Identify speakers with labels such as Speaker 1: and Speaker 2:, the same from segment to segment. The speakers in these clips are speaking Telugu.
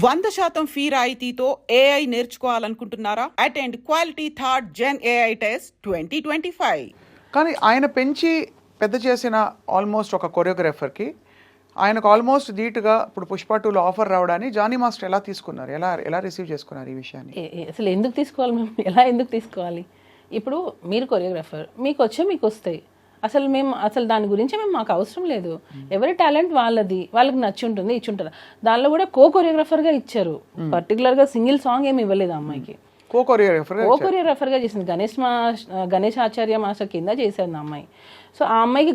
Speaker 1: 100% ఫీ రాయితీతో ఏఐ నేర్చుకోవాలనుకుంటున్నారా? Attend quality third gen AI test 2025.
Speaker 2: కానీ ఆయన పెంచి పెద్ద చేసిన ఆల్మోస్ట్ ఒక కొరియోగ్రాఫర్కి ఆయనకు ఆల్మోస్ట్ ధీటుగా ఇప్పుడు పుష్ప 2లో ఆఫర్ రావడాన్ని జానీ మాస్టర్ ఎలా తీసుకున్నారు, ఎలా రిసీవ్ చేసుకున్నారు ఈ విషయాన్ని?
Speaker 3: అసలు ఎందుకు తీసుకోవాలి మేము, ఎలా ఎందుకు తీసుకోవాలి? ఇప్పుడు మీరు కొరియోగ్రాఫర్, మీకు వస్తాయి. అసలు దాని గురించి మాకు అవసరం లేదు. ఎవరి టాలెంట్ వాళ్ళది, వాళ్ళకి నచ్చి ఉంటుంది, ఇచ్చి ఉంటుంది. దానిలో కూడా కొరియోగ్రాఫర్గా ఇచ్చారు. పర్టికులర్గా సింగిల్ సాంగ్ ఏమి ఇవ్వలేదు అమ్మాయికి. కొరియోగ్రాఫర్గా చేసింది. గణేష్ ఆచార్య మాస్టర్ కింద చేశారు ఆ అమ్మాయి. సో ఆ అమ్మాయికి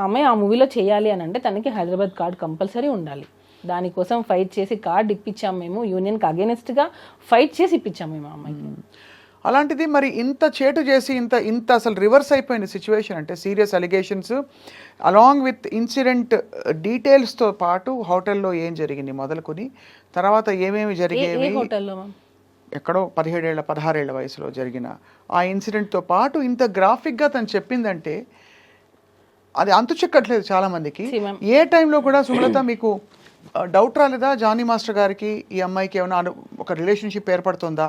Speaker 3: అమ్మాయి ఆ మూవీలో చేయాలి అని అంటే తనకి హైదరాబాద్ కార్డు కంపల్సరీ ఉండాలి. దానికోసం ఫైట్ చేసి కార్డు ఇప్పించాం మేము. యూనియన్కి అగేనిస్ట్గా ఫైట్ చేసి ఇప్పించాం మేము ఆ అమ్మాయికి.
Speaker 2: అలాంటిది మరి ఇంత చేటు చేసి ఇంత అసలు రివర్స్ అయిపోయింది సిచ్యువేషన్. అంటే serious allegations along with incident డీటెయిల్స్తో పాటు హోటల్లో ఏం జరిగింది మొదలుకొని తర్వాత ఏమేమి జరిగేవి, ఎక్కడో 16 వయసులో జరిగిన ఆ ఇన్సిడెంట్తో పాటు ఇంత గ్రాఫిక్గా తను చెప్పిందంటే అది అంతు చెక్కట్లేదు చాలామందికి. ఏ టైంలో కూడా సుమలత మీకు డౌట్ రాలేదా జానీ మాస్టర్ గారికి ఈ అమ్మాయికి ఏమైనా ఒక రిలేషన్షిప్ ఏర్పడుతుందా,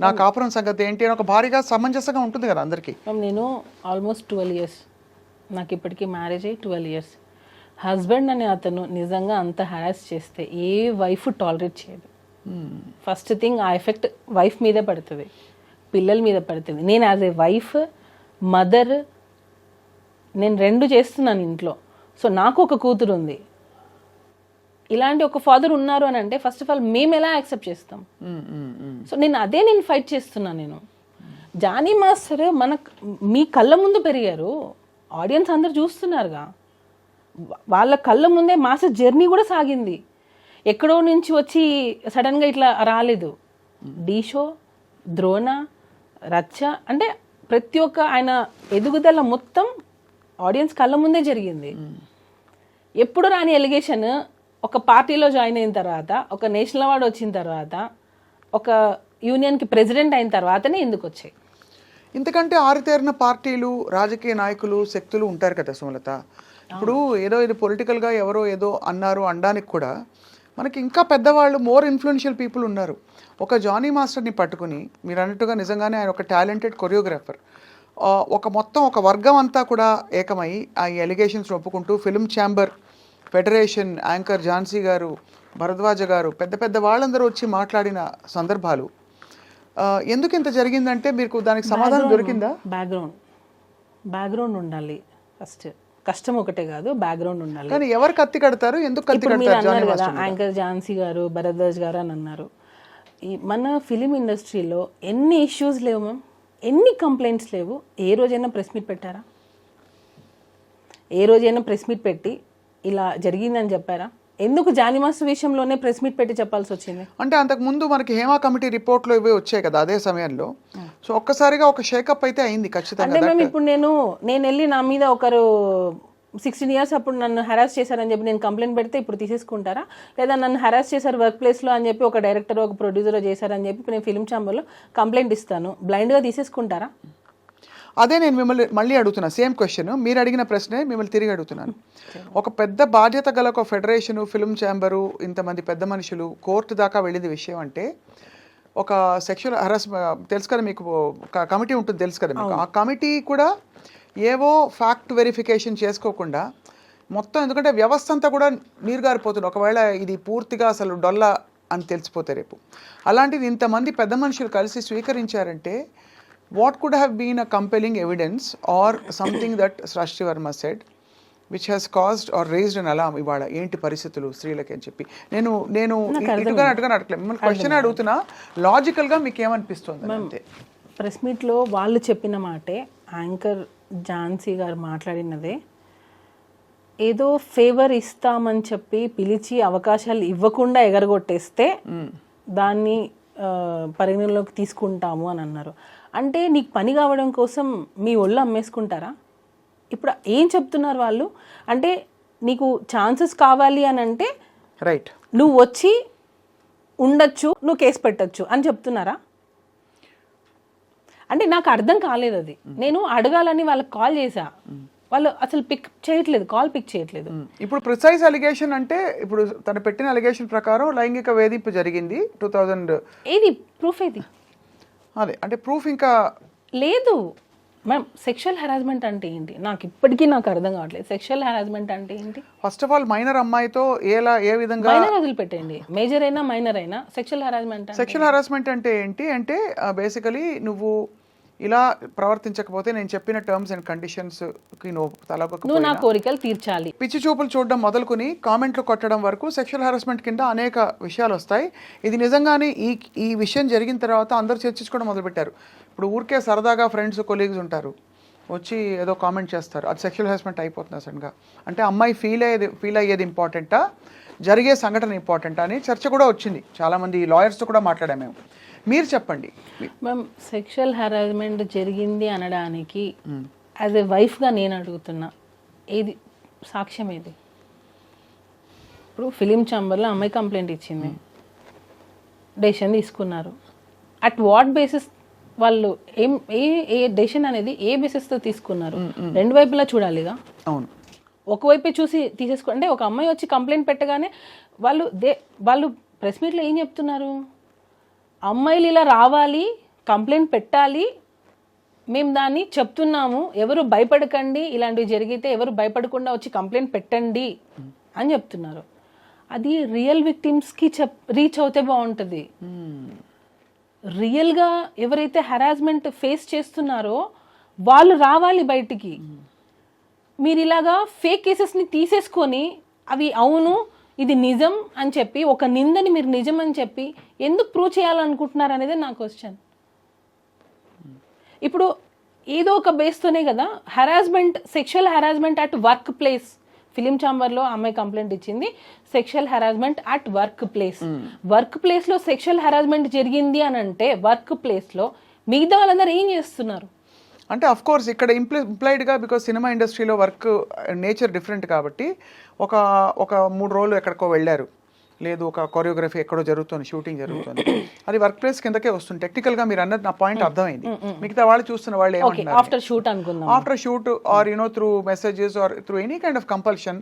Speaker 2: నా కాపురం సంగతి ఏంటి అని ఒక భారీగా సమంజసంగా ఉంటుంది కదా అందరికీ?
Speaker 3: నేను ఆల్మోస్ట్ 12 years, నాకు ఇప్పటికీ మ్యారేజ్ అయ్యి 12 years. హస్బెండ్ అనే అతను నిజంగా అంత హరాస్ చేస్తే ఏ వైఫ్ టాలరేట్ చేయదు. ఫస్ట్ థింగ్ ఆ ఎఫెక్ట్ వైఫ్ మీదే పడుతుంది, పిల్లల మీద పడుతుంది. నేను యాజ్ ఏ వైఫ్, మదర్, నేను 2 చేస్తున్నాను ఇంట్లో. సో నాకు ఒక కూతురు ఉంది. ఇలాంటి ఒక ఫాదర్ ఉన్నారు అని అంటే ఫస్ట్ ఆఫ్ ఆల్ మేము ఎలా యాక్సెప్ట్ చేస్తాం? సో నేను ఫైట్ చేస్తున్నాను. నేను జానీ మాస్టర్ మీ కళ్ళ ముందు పెరిగారు, ఆడియన్స్ అందరు చూస్తున్నారుగా. వాళ్ళ కళ్ళ ముందే మాస్టర్ జర్నీ కూడా సాగింది. ఎక్కడో నుంచి వచ్చి సడన్గా ఇట్లా రాలేదు. డీ షో, ద్రోణ, రచ్చ అంటే ప్రతి ఒక్క ఆయన ఎదుగుదల మొత్తం ఆడియన్స్ కళ్ళ ముందే జరిగింది. ఎప్పుడు రాని ఎలిగేషన్ ఒక పార్టీలో జాయిన్ అయిన తర్వాత, ఒక నేషనల్ అవార్డు వచ్చిన తర్వాత, ఒక యూనియన్కి ప్రెసిడెంట్ అయిన తర్వాతనే ఎందుకు వచ్చాయి?
Speaker 2: ఇంతకంటే ఆరితేరిన పార్టీలు, రాజకీయ నాయకులు, శక్తులు ఉంటారు కదా సుమలత. ఇప్పుడు ఇది పొలిటికల్గా ఎవరో ఏదో అన్నారు అనడానికి కూడా మనకి ఇంకా పెద్దవాళ్ళు, మోర్ ఇన్ఫ్లుయెన్షియల్ పీపుల్ ఉన్నారు. ఒక జానీ మాస్టర్ని పట్టుకుని మీరు అన్నట్టుగా నిజంగానే ఆయన ఒక టాలెంటెడ్ కొరియోగ్రాఫర్, ఒక వర్గం అంతా కూడా ఏకమై ఆ ఎలిగేషన్స్ ఒప్పుకుంటూ film chamber, federation, anchor Jhansi గారు, భరద్వాజ గారు, పెద్ద వాళ్ళందరూ వచ్చి మాట్లాడిన సందర్భాలు. ఎందుకు ఇంత జరిగిందంటే మీకు దానికి సమాధానం దొరికిందా?
Speaker 3: బ్యాక్గ్రౌండ్ ఉండాలి ఫస్ట్. కష్టం ఒకటే కాదు, బ్యాక్గ్రౌండ్ ఉండాలి.
Speaker 2: కానీ ఎవరు కత్తి కడతారు, ఎందుకు కత్తి కడతారు?
Speaker 3: కదా యాంకర్ ఝాన్సీ గారు, భరద్వాజ్ గారు అని అన్నారు. మన ఫిలిం ఇండస్ట్రీలో ఎన్ని ఇష్యూస్ లేవు మ్యామ్, ఎన్ని కంప్లైంట్స్ లేవు. ఏ రోజైనా ప్రెస్ మీట్ పెట్టారా? ఏ రోజైనా ప్రెస్ మీట్ పెట్టి ఇలా జరిగిందని చెప్పారా? ఎందుకు జానీ మాస్టర్ విషయంలోనే ప్రెస్ మీట్ పెట్టి చెప్పాల్సి వచ్చింది?
Speaker 2: అంటే అంతకుముందు మనకి హేమా కమిటీ రిపోర్ట్లో ఇవే వచ్చాయి కదా అదే సమయంలో. సో ఒక్కసారిగా ఒక షేకప్ అయితే అయింది ఖచ్చితంగా.
Speaker 3: అంటే మేము ఇప్పుడు నేను వెళ్ళి నా మీద ఒకరు 16 years అప్పుడు నన్ను హెరాస్ చేశారని చెప్పి నేను కంప్లైంట్ పెడితే ఇప్పుడు తీసేసుకుంటారా? లేదా నన్ను హెరాస్ చేశారు వర్క్ ప్లేస్లో అని చెప్పి ఒక డైరెక్టర్, ఒక ప్రొడ్యూసర్ చేశారని చెప్పి నేను ఫిల్మ్ ఛాంబర్లో కంప్లైంట్ ఇస్తాను, బ్లైండ్గా తీసేసుకుంటారా?
Speaker 2: అదే నేను మిమ్మల్ని మళ్ళీ అడుగుతున్నా, సేమ్ క్వశ్చన్ మీరు అడిగిన ప్రశ్నే మిమ్మల్ని తిరిగి అడుగుతున్నాను. ఒక పెద్ద బాధ్యత గల ఒక ఫెడరేషను, ఫిల్మ్ ఛాంబరు, ఇంతమంది పెద్ద మనుషులు కోర్టు దాకా వెళ్ళింది విషయం అంటే ఒక సెక్షువల్ హరాస్ తెలుసు కదా మీకు, కమిటీ ఉంటుంది తెలుసు కదా మీకు. ఆ కమిటీ కూడా ఏవో ఫ్యాక్ట్ వెరిఫికేషన్ చేసుకోకుండా మొత్తం, ఎందుకంటే వ్యవస్థ అంతా కూడా నీరుగారిపోతుంది ఒకవేళ ఇది పూర్తిగా అసలు డొల్ల అని తెలిసిపోతే రేపు. అలాంటిది ఇంతమంది పెద్ద మనుషులు కలిసి స్వీకరించారంటే what could have been a compelling evidence or something that Srashti Verma said which has caused or raised an alarm ఇవాళ ఏంటి పరిస్థితులు స్త్రీలకి అని చెప్పి. నేను ఇటుగా అడగలేదు, మిమ్మల్ని క్వశ్చన్ అడుగుతున్నా, లాజికల్గా మీకు ఏమనిపిస్తుంది అంతే.
Speaker 3: ప్రెస్ మీట్లో వాళ్ళు చెప్పిన మాటే, యాంకర్ ఝాన్సీ గారు మాట్లాడినదే, ఏదో ఫేవర్ ఇస్తామని చెప్పి పిలిచి అవకాశాలు ఇవ్వకుండా ఎగరగొట్టేస్తే దాన్ని పరిగణలోకి తీసుకుంటాము అని అన్నారు. అంటే నీకు పని కావడం కోసం మీ ఒళ్ళు అమ్మేసుకుంటారా? ఇప్పుడు ఏం చెప్తున్నారు వాళ్ళు అంటే, నీకు ఛాన్సెస్ కావాలి అని అంటే
Speaker 2: రైట్,
Speaker 3: నువ్వు వచ్చి ఉండొచ్చు, నువ్వు కేసు పెట్టచ్చు అని చెప్తున్నారా? అంటే నాకు అర్థం కాలేదు అది. నేను అడగాలని వాళ్ళకి కాల్ చేశా, వాళ్ళు అసలు పిక్ చేయట్లేదు, కాల్ పిక్ చేయట్లేదు.
Speaker 2: ఇప్పుడు ప్రిసైజ్ అలిగేషన్ అంటే ఇప్పుడు తను పెట్టిన అలిగేషన్ ప్రకారం లైంగిక వేధింపు జరిగింది 2000.
Speaker 3: ఏది ప్రూఫ్ ఏది?
Speaker 2: అదే అంటే ప్రూఫ్ ఇంకా
Speaker 3: లేదు మ్యామ్. సెక్షువల్ హెరాస్మెంట్ అంటే ఏంటి నాకు ఇప్పటికీ అర్థం కావట్లేదు. సెక్షువల్ హెరాస్మెంట్ అంటే ఏంటి?
Speaker 2: ఫస్ట్ ఆఫ్ ఆల్ మైనర్ అమ్మాయితో ఏ విధంగా,
Speaker 3: మైనర్ వదిలిపెట్టండి, మేజర్ అయినా మైనర్ అయినా సెక్షువల్ హెరాస్మెంట్.
Speaker 2: సెక్షువల్ హెరాస్మెంట్ అంటే ఏంటి అంటే బేసికలీ నువ్వు ఇలా ప్రవర్తించకపోతే నేను చెప్పిన టర్మ్స్ అండ్ కండిషన్స్ కి
Speaker 3: నువ్వు నా కోరికలు తీర్చాలి,
Speaker 2: పిచ్చి చూపులు చూడడం మొదలుకుని కామెంట్లు కొట్టడం వరకు సెక్షువల్ హెరాస్మెంట్ కింద అనేక విషయాలు వస్తాయి. ఇది నిజంగానే ఈ విషయం జరిగిన తర్వాత అందరూ చర్చించుకోవడం మొదలుపెట్టారు. ఇప్పుడు ఊరికే సరదాగా ఫ్రెండ్స్ కొలీగ్స్ ఉంటారు, వచ్చి ఏదో కామెంట్ చేస్తారు, అది సెక్షువల్ హెరాస్మెంట్ అయిపోతుంది సడన్గా. అంటే అమ్మాయి ఫీల్ అయ్యేది ఇంపార్టెంటా, జరిగే సంఘటన ఇంపార్టెంటా అని చర్చ కూడా వచ్చింది. చాలామంది లాయర్స్తో కూడా మాట్లాడాము మేము. మీరు చెప్పండి
Speaker 3: మ్యామ్. సెక్షువల్ హెరాస్మెంట్ జరిగింది అనడానికి యాజ్ ఎ వైఫ్గా నేను అడుగుతున్నా, ఏది సాక్ష్యం ఏది? ఇప్పుడు ఫిలిం ఛాంబర్లో అమ్మాయి కంప్లైంట్ ఇచ్చింది, డెసిషన్ తీసుకున్నారు. అట్ వాట్ బేసిస్ వాళ్ళు ఏ డెసిషన్ అనేది ఏ బేసిస్తో తీసుకున్నారు? రెండు వైపులా చూడాలిగా.
Speaker 2: అవును,
Speaker 3: ఒకవైపే చూసి అంటే ఒక అమ్మాయి వచ్చి కంప్లైంట్ పెట్టగానే వాళ్ళు ప్రెస్ మీట్లో ఏం చెప్తున్నారు? అమ్మాయిలు ఇలా రావాలి, కంప్లైంట్ పెట్టాలి, మేము దాన్ని చెప్తున్నాము, ఎవరు భయపడకండి, ఇలాంటివి జరిగితే ఎవరు భయపడకుండా వచ్చి కంప్లైంట్ పెట్టండి అని చెప్తున్నారు. అది రియల్ విక్టిమ్స్కి రీచ్ అవుతే బాగుంటుంది. రియల్గా ఎవరైతే హెరాస్మెంట్ ఫేస్ చేస్తున్నారో వాళ్ళు రావాలి బయటికి. మీరు ఇలాగా ఫేక్ కేసెస్ని తీసేసుకొని అవి అవును ఇది నిజం అని చెప్పి ఒక నిందని మీరు నిజం అని చెప్పి ఎందుకు ప్రూవ్ చేయాలనుకుంటున్నారు అనేది నా క్వశ్చన్. ఇప్పుడు ఏదో ఒక బేస్తోనే కదా harassment, sexual harassment at work place. Film ఛాంబర్లో అమ్మాయి కంప్లైంట్ ఇచ్చింది, sexual harassment at work place. Work ప్లేస్లో సెక్షువల్ హెరాస్మెంట్ జరిగింది అని అంటే వర్క్ ప్లేస్లో మిగతా వాళ్ళందరూ ఏం చేస్తున్నారు?
Speaker 2: అంటే అఫ్ కోర్స్ ఇక్కడ ఇంప్లైడ్గా, బికాజ్ సినిమా ఇండస్ట్రీలో వర్క్ నేచర్ డిఫరెంట్ కాబట్టి ఒక 3 రోజులు ఎక్కడికో వెళ్ళారు, లేదు ఒక కొరియోగ్రఫీ ఎక్కడో జరుగుతుంది, షూటింగ్ జరుగుతుంది, అది వర్క్ ప్లేస్ కిందకే వస్తుంది. టెక్నికల్గా మీరు అన్నది నా పాయింట్ అర్థమైంది. మిగతా వాళ్ళు చూస్తున్న వాళ్ళు ఏమంటున్నారు,
Speaker 3: ఆఫ్టర్ షూట్ అనుకుందాం,
Speaker 2: after shoot or through messages or through any kind of compulsion,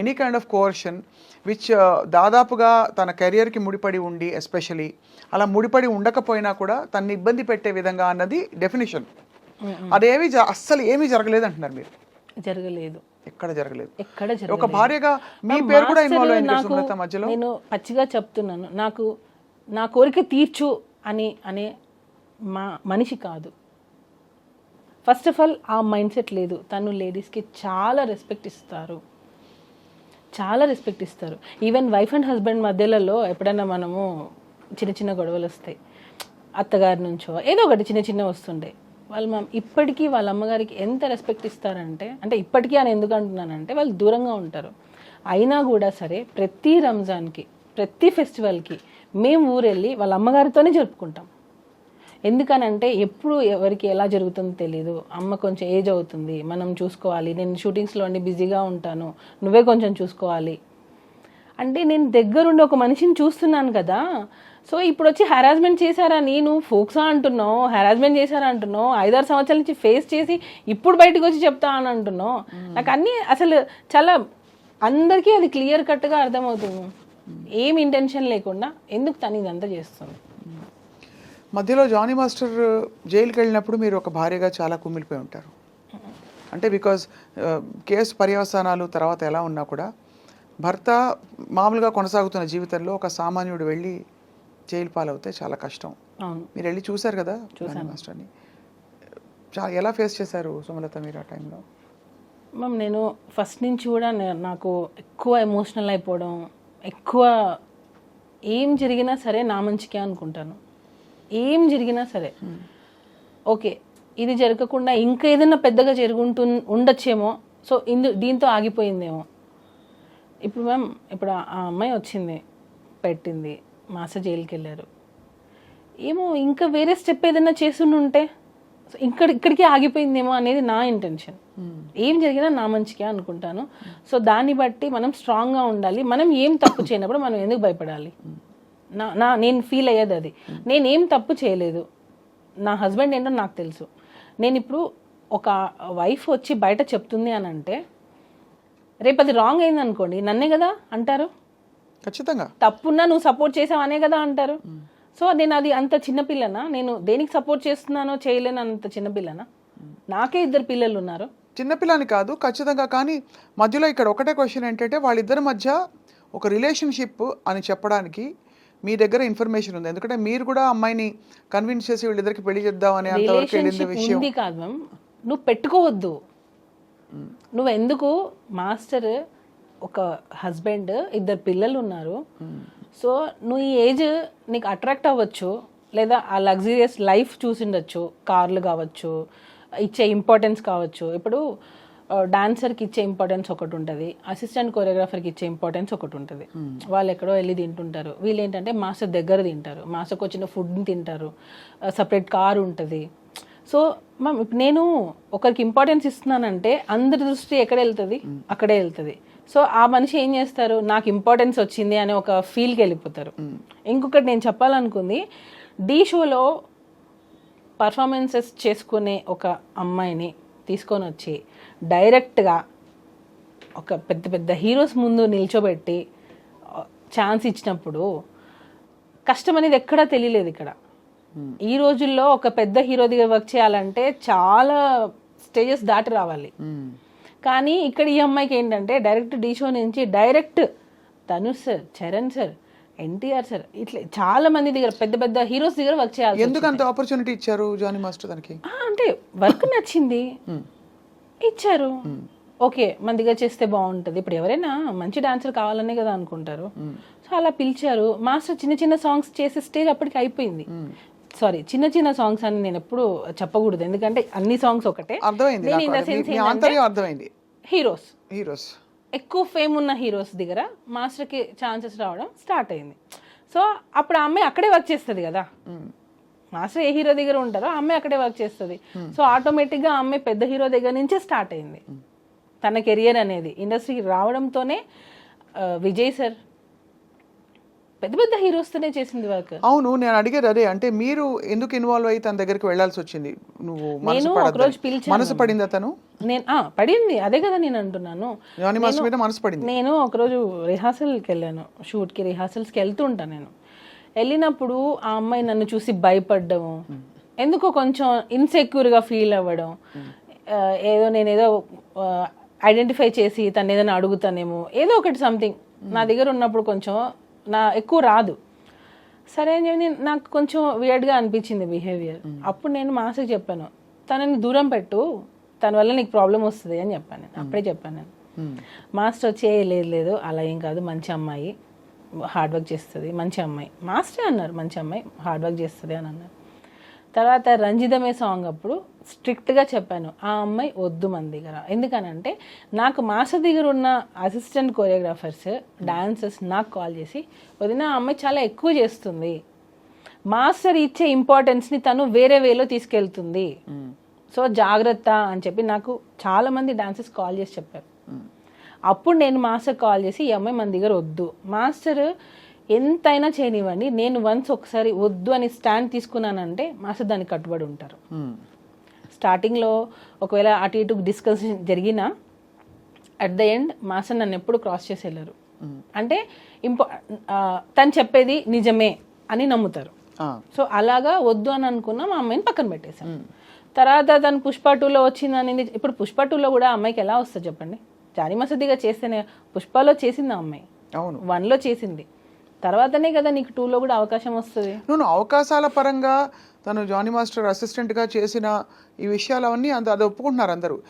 Speaker 2: any kind of coercion which దాదాపుగా తన కెరియర్కి ముడిపడి ఉండి, ఎస్పెషలీ అలా ముడిపడి ఉండకపోయినా కూడా తనని ఇబ్బంది పెట్టే విధంగా అన్నది డెఫినేషన్. అదేమి అస్సలు ఏమీ జరగలేదు అంటున్నారు మీరు.
Speaker 3: జరగలేదు,
Speaker 2: ఎక్కడ జరగలేదు.
Speaker 3: ఒక
Speaker 2: భార్యగా మీ పేరు కూడా ఇన్వాల్వ్ అయింది సుమలత మధ్యలో.
Speaker 3: నేను పచ్చిగా చెప్తున్నాను, నాకు నా కోరిక తీర్చు అనే మనిషి కాదు. ఫస్ట్ ఆఫ్ ఆల్ ఆ మైండ్ సెట్ లేదు. తను లేడీస్కి చాలా రెస్పెక్ట్ ఇస్తారు, చాలా రెస్పెక్ట్ ఇస్తారు. ఈవెన్ వైఫ్ అండ్ హస్బెండ్ మధ్యలలో ఎప్పుడైనా మనము చిన్న గొడవలు వస్తాయి, అత్తగారి నుంచో ఏదో ఒకటి చిన్న వస్తుండే, వాళ్ళు ఇప్పటికీ వాళ్ళ అమ్మగారికి ఎంత రెస్పెక్ట్ ఇస్తారంటే, అంటే ఇప్పటికీ అని ఎందుకు అంటున్నానంటే వాళ్ళు దూరంగా ఉంటారు అయినా కూడా సరే ప్రతి రంజాన్కి, ప్రతి ఫెస్టివల్కి మేము ఊరెళ్ళి వాళ్ళ అమ్మగారితోనే జరుపుకుంటాం. ఎందుకనంటే ఎప్పుడు ఎవరికి ఎలా జరుగుతుందో తెలియదు. అమ్మ కొంచెం ఏజ్ అవుతుంది, మనం చూసుకోవాలి, నేను షూటింగ్స్లో అన్ని బిజీగా ఉంటాను, నువ్వే కొంచెం చూసుకోవాలి అంటే నేను దగ్గరుండి ఒక మనిషిని చూస్తున్నాను కదా. సో ఇప్పుడు వచ్చి హెరాస్మెంట్ చేశారని నువ్వు ఫోక్సా అంటున్నావు, హెరాస్మెంట్ చేశారా అంటున్నావు, 5-6 సంవత్సరాల నుంచి ఫేస్ చేసి ఇప్పుడు బయటకు వచ్చి చెప్తా అని అంటున్నావు. నాకు అన్నీ అసలు చాలా అందరికీ అది క్లియర్ కట్గా అర్థమవుతుంది, ఏం ఇంటెన్షన్ లేకుండా ఎందుకు తను ఇదంతా చేస్తుంది.
Speaker 2: మధ్యలో జానీ మాస్టర్ జైలుకి వెళ్ళినప్పుడు మీరు ఒక భార్యగా చాలా కుమిలిపోయి ఉంటారు. అంటే బికాజ్ కేసు పర్యవసానాలు తర్వాత ఎలా ఉన్నా కూడా భర్త మామూలుగా కొనసాగుతున్న జీవితంలో ఒక సామాన్యుడు వెళ్ళి జైలు పాలవుతే చాలా కష్టం. మీరు వెళ్ళి చూశారు కదా జానీ మాస్టర్ని, ఎలా ఫేస్ చేశారు సుమలత మీరు ఆ టైంలో?
Speaker 3: మ్యామ్ నేను ఫస్ట్ నుంచి కూడా నాకు ఎక్కువ ఎమోషనల్ అయిపోవడం, ఎక్కువ ఏం జరిగినా సరే నా మంచికే అనుకుంటాను. ఏం జరిగినా సరే ఓకే ఇది జరగకుండా ఇంకా ఏదైనా పెద్దగా ఉండొచ్చేమో, సో దీంతో ఆగిపోయిందేమో. ఇప్పుడు మ్యామ్ ఇప్పుడు ఆ అమ్మాయి వచ్చింది, పెట్టింది, మాస్టర్ జైలుకి వెళ్ళారు, ఏమో ఇంకా వేరే స్టెప్ ఏదైనా చేస్తుంటే ఇక్కడికి ఆగిపోయిందేమో అనేది నా ఇంటెన్షన్. ఏం జరిగినా నా మంచికే అనుకుంటాను. సో దాన్ని బట్టి మనం స్ట్రాంగ్గా ఉండాలి. మనం ఏం తప్పు చేయనప్పుడు మనం ఎందుకు భయపడాలి? నేను ఫీల్ అయ్యేది అది. నేనేం తప్పు చేయలేదు, నా హస్బెండ్ ఏంటో నాకు తెలుసు. నేను ఇప్పుడు ఒక వైఫ్ వచ్చి బయట చెప్తుంది అని అంటే రేపు అది రాంగ్ అయింది అనుకోండి నన్నే కదా అంటారు,
Speaker 2: ఖచ్చితంగా
Speaker 3: తప్పున్నా నువ్వు సపోర్ట్ చేసావు అనే కదా అంటారు. సో నేను అది అంత చిన్నపిల్లనా, నేను దేనికి సపోర్ట్ చేస్తున్నానో చేయలేను అంత చిన్నపిల్లనా? నాకే 2 పిల్లలు ఉన్నారు.
Speaker 2: చిన్నపిల్లని కాదు ఖచ్చితంగా, కానీ మధ్యలో ఇక్కడ ఒకటే క్వశ్చన్ ఏంటంటే వాళ్ళిద్దరి మధ్య ఒక రిలేషన్షిప్ అని చెప్పడానికి మీ దగ్గర ఇన్ఫర్మేషన్ ఉంది, ఎందుకంటే మీరు కూడా అమ్మాయిని కన్విన్స్ చేసి వీళ్ళిద్దరికి పెళ్లి చేద్దాం అనే అంతవరకు వెళ్ళింది
Speaker 3: రిలేషన్షిప్
Speaker 2: విషయం.
Speaker 3: ఉంది కాదు మ్యామ్, నువ్వు పెట్టుకోవద్దు. నువ్వు ఎందుకు మాస్టర్ ఒక హస్బెండ్ 2 పిల్లలు ఉన్నారు, సో నువ్వు ఈ ఏజ్ నీకు అట్రాక్ట్ అవ్వచ్చు, లేదా ఆ లగ్జరియస్ లైఫ్ చూసిండొచ్చు, కార్లు కావచ్చు, ఇచ్చే ఇంపార్టెన్స్ కావచ్చు. ఇప్పుడు డాన్సర్కి ఇచ్చే ఇంపార్టెన్స్ ఒకటి ఉంటుంది, అసిస్టెంట్ కొరియోగ్రాఫర్కి ఇచ్చే ఇంపార్టెన్స్ ఒకటి ఉంటుంది. వాళ్ళు ఎక్కడో వెళ్ళి తింటుంటారు, వీళ్ళు ఏంటంటే మాస్టర్ దగ్గర తింటారు, మాస్టర్కి వచ్చిన ఫుడ్ని తింటారు, సపరేట్ కారు ఉంటుంది. సో మ్యామ్ నేను ఒకరికి ఇంపార్టెన్స్ ఇస్తున్నానంటే అందరి దృష్టి ఎక్కడ వెళ్తుంది, అక్కడే వెళ్తుంది. సో ఆ మనిషి ఏం చేస్తారు, నాకు ఇంపార్టెన్స్ వచ్చింది అనే ఒక ఫీల్కి వెళ్ళిపోతారు. ఇంకొకటి నేను చెప్పాలనుకుంది, ఢీ షోలో పర్ఫార్మెన్సెస్ చేసుకునే ఒక అమ్మాయిని తీసుకొని వచ్చి డైరెక్ట్గా ఒక పెద్ద పెద్ద హీరోస్ ముందు నిల్చోబెట్టి ఛాన్స్ ఇచ్చినప్పుడు కష్టం అనేది ఎక్కడా తెలియలేదు ఇక్కడ. ఈ రోజుల్లో ఒక పెద్ద హీరో దగ్గర వర్క్ చేయాలంటే చాలా స్టేజెస్ దాటి రావాలి. కానీ ఇక్కడ ఈ అమ్మాయికి ఏంటంటే డైరెక్ట్ ఢీ షో నుంచి direct Dhanush sir, Charan sir, NTR sir, ఇట్లా చాలా మంది దగ్గర పెద్ద పెద్ద హీరోస్ దగ్గర వర్క్ చేయాలి.
Speaker 2: ఎందుకు అంత ఆపర్చునిటీ ఇచ్చారు జానీ మాస్టర్ దానికి?
Speaker 3: అంటే వర్క్ నచ్చింది, ఇచ్చారు. ఓకే మన దగ్గర చేస్తే బాగుంటుంది. ఇప్పుడు ఎవరైనా మంచి డాన్సర్ కావాలనే కదా అనుకుంటారు. సో అలా పిలిచారు. మాస్టర్ చిన్న చిన్న సాంగ్స్ చేసే స్టేజ్ అప్పటికి అయిపోయింది. సారీ, చిన్న చిన్న సాంగ్స్ అని నేను ఎప్పుడు చెప్పకూడదు, ఎందుకంటే అన్ని సాంగ్స్ ఒకటే.
Speaker 2: అర్థమైంది. హీరోస్
Speaker 3: ఎక్కువ ఫేమ్ ఉన్న హీరోస్ దగ్గర మాస్టర్కి ఛాన్సెస్ రావడం స్టార్ట్ అయింది. సో అప్పుడు ఆ అమ్మాయి అక్కడే వర్క్ చేస్తుంది కదా, మాస్టర్ ఏ హీరో దగ్గర ఉంటారో ఆ అమ్మాయి అక్కడే వర్క్ చేస్తుంది. సో ఆటోమేటిక్గా ఆ అమ్మాయి పెద్ద హీరో దగ్గర నుంచే స్టార్ట్ అయింది తన కెరియర్ అనేది. ఇండస్ట్రీకి రావడంతోనే విజయ్ సార్ పెద్ద పెద్ద హీరోస్తోనే చేసింది వర్క్.
Speaker 2: అవును, నేను అడిగేది అదే, అంటే మీరు ఎందుకు ఇన్వాల్వ్ అయ్యి తన దగ్గరికి వెళ్లాల్సి వచ్చింది? నువ్వు
Speaker 3: నేను ఒకరోజు పిలిచాను.
Speaker 2: మనసు పడింది అతను?
Speaker 3: నేను పడింది, అదే కదా నేను అంటున్నాను.
Speaker 2: జానీ మాస్టర్ మీద మనసు పడింది.
Speaker 3: నేను ఒకరోజు రిహార్సల్కి వెళ్ళాను, షూట్కి రిహార్సల్స్కి వెళ్తూ ఉంటాను. నేను వెళ్ళినప్పుడు ఆ అమ్మాయి నన్ను చూసి భయపడ్డము, ఎందుకో కొంచెం ఇన్సెక్యూర్గా ఫీల్ అవ్వడం, నేనేదో ఐడెంటిఫై చేసి తను ఏదైనా అడుగుతానేమో, ఏదో ఒకటి సంథింగ్ నా దగ్గర ఉన్నప్పుడు కొంచెం ఎక్కువ రాదు. సరే అని చెప్పి నాకు కొంచెం వియర్డ్గా అనిపించింది బిహేవియర్. అప్పుడు నేను మాస్టర్కి చెప్పాను, తనని దూరం పెట్టు, తన వల్ల నీకు ప్రాబ్లం వస్తుంది అని చెప్పాను. నేను అప్పుడే చెప్పాను. నేను మాస్టర్ వచ్చి లేదు అలా ఏం కాదు, మంచి అమ్మాయి, హార్డ్ వర్క్ చేస్తుంది, మంచి అమ్మాయి. మాస్టర్ అన్నారు మంచి అమ్మాయి, హార్డ్ వర్క్ చేస్తుంది అని అన్నారు. తర్వాత రంజితమే సాంగ్ అప్పుడు స్ట్రిక్ట్గా చెప్పాను, ఆ అమ్మాయి వద్దు మన దగ్గర. ఎందుకనంటే నాకు మాస్టర్ దగ్గర ఉన్న అసిస్టెంట్ కొరియోగ్రాఫర్స్, డాన్సర్స్ నాకు కాల్ చేసి, వదిన ఆ అమ్మాయి చాలా ఎక్కువ చేస్తుంది, మాస్టర్ ఇచ్చే ఇంపార్టెన్స్ని తను వేరే వేలో తీసుకెళ్తుంది, సో జాగ్రత్త అని చెప్పి నాకు చాలామంది డాన్సర్స్ కాల్ చేసి చెప్పారు. అప్పుడు నేను మాస్టర్ కాల్ చేసి, ఈ అమ్మాయి మన దగ్గర వద్దు, మాస్టర్ ఎంతైనా చేయనివ్వండి, నేను వన్స్ ఒకసారి వద్దు అని స్టాండ్ తీసుకున్నానంటే మాస్టర్ దానికి కట్టుబడి ఉంటారు. స్టార్టింగ్లో ఒకవేళ అటు ఇటు డిస్కషన్ జరిగినా అట్ ద ఎండ్ మాస్టర్ నన్ను ఎప్పుడు క్రాస్ చేసి వెళ్ళరు. అంటే తను చెప్పేది నిజమే అని నమ్ముతారు. సో అలాగా వద్దు అని అనుకున్నా మా అమ్మాయిని పక్కన పెట్టేశాను. తర్వాత తను పుష్ప 2లో వచ్చిందని. ఇప్పుడు పుష్ప 2లో కూడా అమ్మాయికి ఎలా వస్తుంది చెప్పండి? జానీ మాస్టర్ చేస్తేనే, పుష్పలో చేసింది ఆ అమ్మాయి, 1లో చేసింది, తర్వాతనే కదా నీకు 2లో కూడా అవకాశం వస్తుంది.
Speaker 2: నువ్వు అవకాశాల పరంగా తను జానీ మాస్టర్ అసిస్టెంట్గా చేసిన ఈ విషయాలు అవన్నీ అది ఒప్పుకుంటున్నారు అందరూ.